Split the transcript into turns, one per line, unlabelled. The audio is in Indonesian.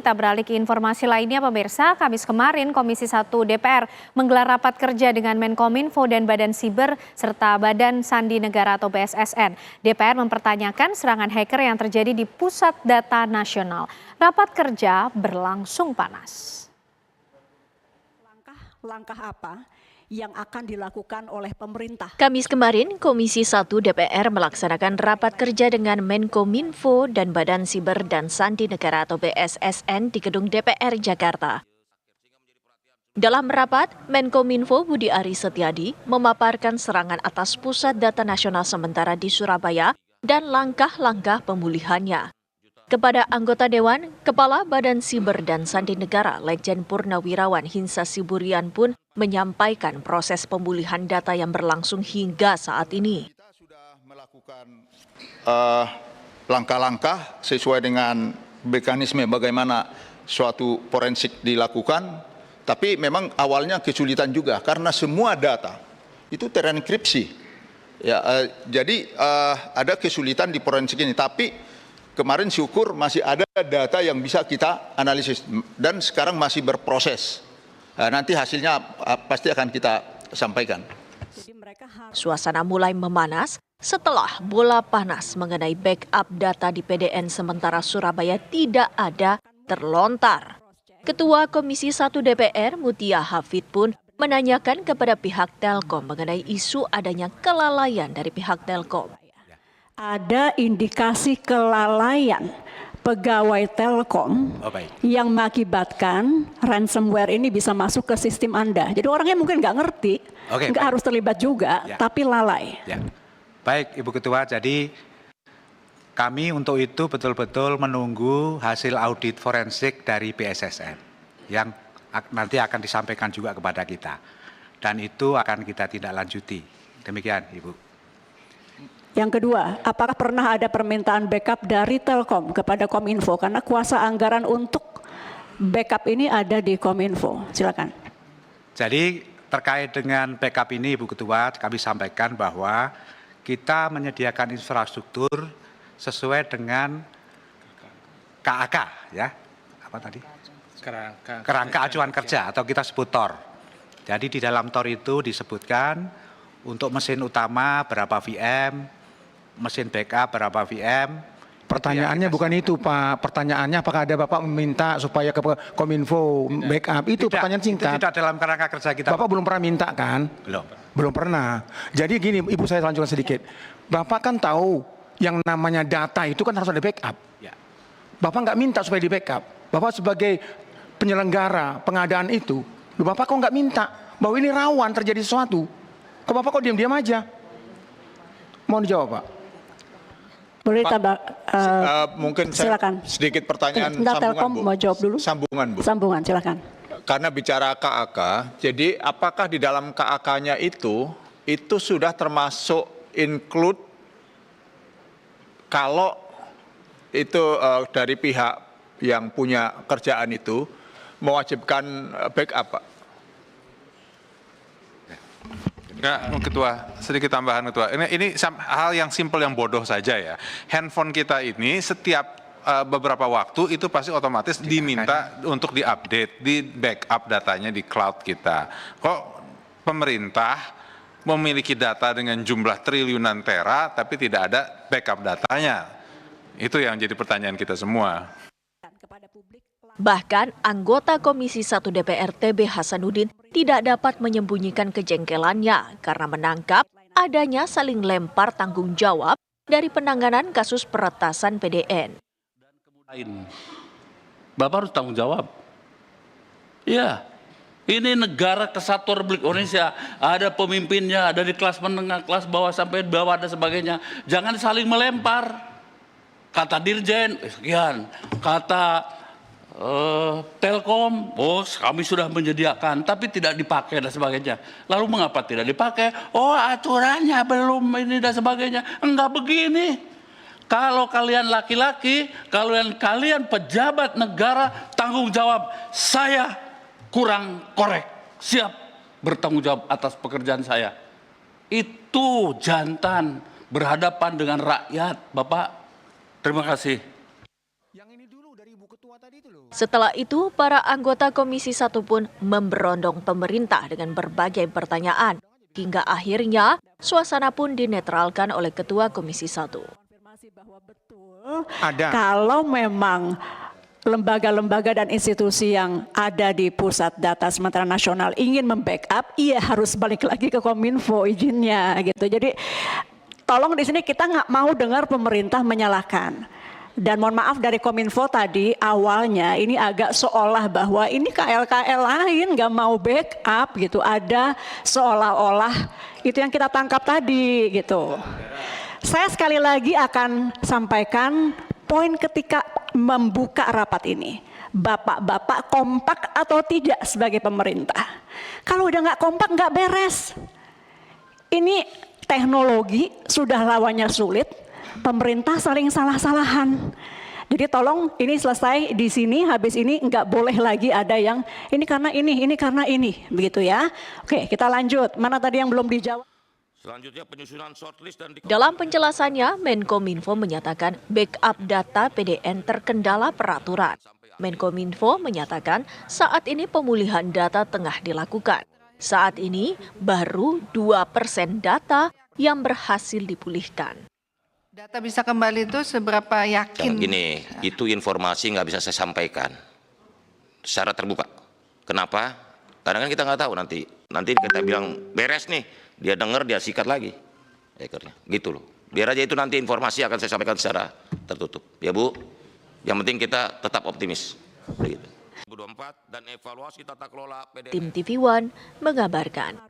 Kita beralih ke informasi lainnya pemirsa. Kamis kemarin Komisi 1 DPR menggelar rapat kerja dengan Menkominfo dan Badan Siber serta Badan Sandi Negara atau BSSN. DPR mempertanyakan serangan hacker yang terjadi di Pusat Data Nasional. Rapat kerja berlangsung panas.
Langkah apa yang akan dilakukan oleh pemerintah?
Kamis kemarin, Komisi 1 DPR melaksanakan rapat kerja dengan Menkominfo dan Badan Siber dan Sandi Negara atau BSSN di Gedung DPR Jakarta. Dalam rapat, Menkominfo Budi Aris Setiadi memaparkan serangan atas Pusat Data Nasional sementara di Surabaya dan langkah-langkah pemulihannya. Kepada anggota Dewan, Kepala Badan Siber dan Sandi Negara Lejen Purnawirawan Hinsa Siburian pun menyampaikan proses pemulihan data yang berlangsung hingga saat ini.
Kita sudah melakukan langkah-langkah sesuai dengan mekanisme bagaimana suatu forensik dilakukan, tapi memang awalnya kesulitan juga karena semua data itu terenkripsi. Ya, jadi ada kesulitan di forensik ini, tapi kemarin syukur masih ada data yang bisa kita analisis dan sekarang masih berproses. Nanti hasilnya pasti akan kita sampaikan.
Suasana mulai memanas setelah bola panas mengenai backup data di PDN sementara Surabaya tidak ada terlontar. Ketua Komisi 1 DPR Mutia Hafid pun menanyakan kepada pihak Telkom mengenai isu adanya kelalaian dari pihak Telkom.
Ada indikasi kelalaian pegawai Telkom yang mengakibatkan ransomware ini bisa masuk ke sistem Anda. Jadi orangnya mungkin nggak ngerti, nggak harus terlibat juga, tapi lalai.
Ya. Baik Ibu Ketua, jadi kami untuk itu betul-betul menunggu hasil audit forensik dari BSSN yang nanti akan disampaikan juga kepada kita. Dan itu akan kita tindak lanjuti. Demikian Ibu.
Yang kedua, apakah pernah ada permintaan backup dari Telkom kepada Kominfo? Karena kuasa anggaran untuk backup ini ada di Kominfo. Silakan.
Jadi terkait dengan backup ini Ibu Ketua, kami sampaikan bahwa kita menyediakan infrastruktur sesuai dengan KAK, ya, apa tadi? Kerangka acuan kerja atau kita sebut TOR. Jadi di dalam TOR itu disebutkan untuk mesin utama berapa VM, mesin backup berapa VM.
Pertanyaannya bukan itu Pak, pertanyaannya apakah ada Bapak meminta supaya ke Kominfo backup, itu
tidak,
pertanyaan singkat.
Itu tidak dalam kerangka kerja kita.
Bapak belum pernah minta kan? Belum pernah. Jadi gini Ibu, saya lanjutkan sedikit. Bapak kan tahu yang namanya data itu kan harus ada backup.
Ya.
Bapak nggak minta supaya di backup. Bapak sebagai penyelenggara pengadaan itu, Bapak kok nggak minta bahwa ini rawan terjadi sesuatu? Kok Bapak kok diam-diam aja? Mohon dijawab Pak.
Boleh tambah,
mungkin
silakan.
Sedikit pertanyaan
Telkom
Bu.
mau jawab dulu.
Sambungan Bu.
Sambungan, silakan.
Karena bicara KAK, jadi apakah di dalam KAK-nya itu sudah termasuk include kalau itu dari pihak yang punya kerjaan itu mewajibkan backup Pak?
Enggak, Ketua, sedikit tambahan Ketua. Ini hal yang simpel yang bodoh saja ya. Handphone kita ini setiap beberapa waktu itu pasti otomatis diminta untuk diupdate, di backup datanya di cloud kita. Kok pemerintah memiliki data dengan jumlah triliunan tera tapi tidak ada backup datanya? Itu yang jadi pertanyaan kita semua.
Bahkan anggota Komisi 1 DPR TB Hasanuddin tidak dapat menyembunyikan kejengkelannya karena menangkap adanya saling lempar tanggung jawab dari penanganan kasus peretasan PDN.
Bapak harus tanggung jawab. Ya, ini negara kesatuan Republik Indonesia, ada pemimpinnya, ada di kelas menengah, kelas bawah sampai bawah dan sebagainya. Jangan saling melempar. Kata Dirjen, sekian. Kata Telkom, oh kami sudah menyediakan, tapi tidak dipakai dan sebagainya. Lalu mengapa tidak dipakai? Oh aturannya belum ini dan sebagainya. Enggak begini. Kalau kalian laki-laki, kalau kalian pejabat negara, tanggung jawab. Saya kurang korek, siap bertanggung jawab atas pekerjaan saya. Itu jantan berhadapan dengan rakyat, Bapak. Terima kasih.
Yang ini dulu dari Ibu Ketua
Setelah itu, para anggota Komisi 1 pun memberondong pemerintah dengan berbagai pertanyaan. Hingga akhirnya, suasana pun dinetralkan oleh Ketua Komisi 1.
Kalau memang lembaga-lembaga dan institusi yang ada di pusat data sementara nasional ingin membackup, iya harus balik lagi ke Kominfo izinnya gitu. Jadi tolong di sini kita nggak mau dengar pemerintah menyalahkan. Dan mohon maaf dari Kominfo tadi awalnya ini agak seolah bahwa ini KL-KL lain nggak mau backup gitu. Ada seolah-olah itu yang kita tangkap tadi gitu. Saya sekali lagi akan sampaikan poin ketika membuka rapat ini. Bapak-bapak kompak atau tidak sebagai pemerintah. Kalau udah nggak kompak nggak beres. Ini teknologi sudah lawannya sulit. Pemerintah saling salah-salahan. Jadi tolong ini selesai di sini, habis ini nggak boleh lagi ada yang ini karena ini, begitu ya. Oke, kita lanjut. Mana tadi yang belum dijawab?
Selanjutnya penyusunan shortlist dan
Dalam penjelasannya, Menkominfo menyatakan backup data PDN terkendala peraturan. Menkominfo menyatakan saat ini pemulihan data tengah dilakukan. Saat ini baru 2% data yang berhasil dipulihkan.
Data bisa kembali itu seberapa yakin?
gini, itu informasi nggak bisa saya sampaikan secara terbuka. Kenapa? Karena kan kita nggak tahu nanti kita bilang beres nih, dia dengar dia sikat lagi ekornya, gitu loh. Biar aja itu nanti informasi akan saya sampaikan secara tertutup, ya Bu. Yang penting kita tetap optimis. Begitu. 2024 dan evaluasi tata kelola PDN.
Tim TV One mengabarkan.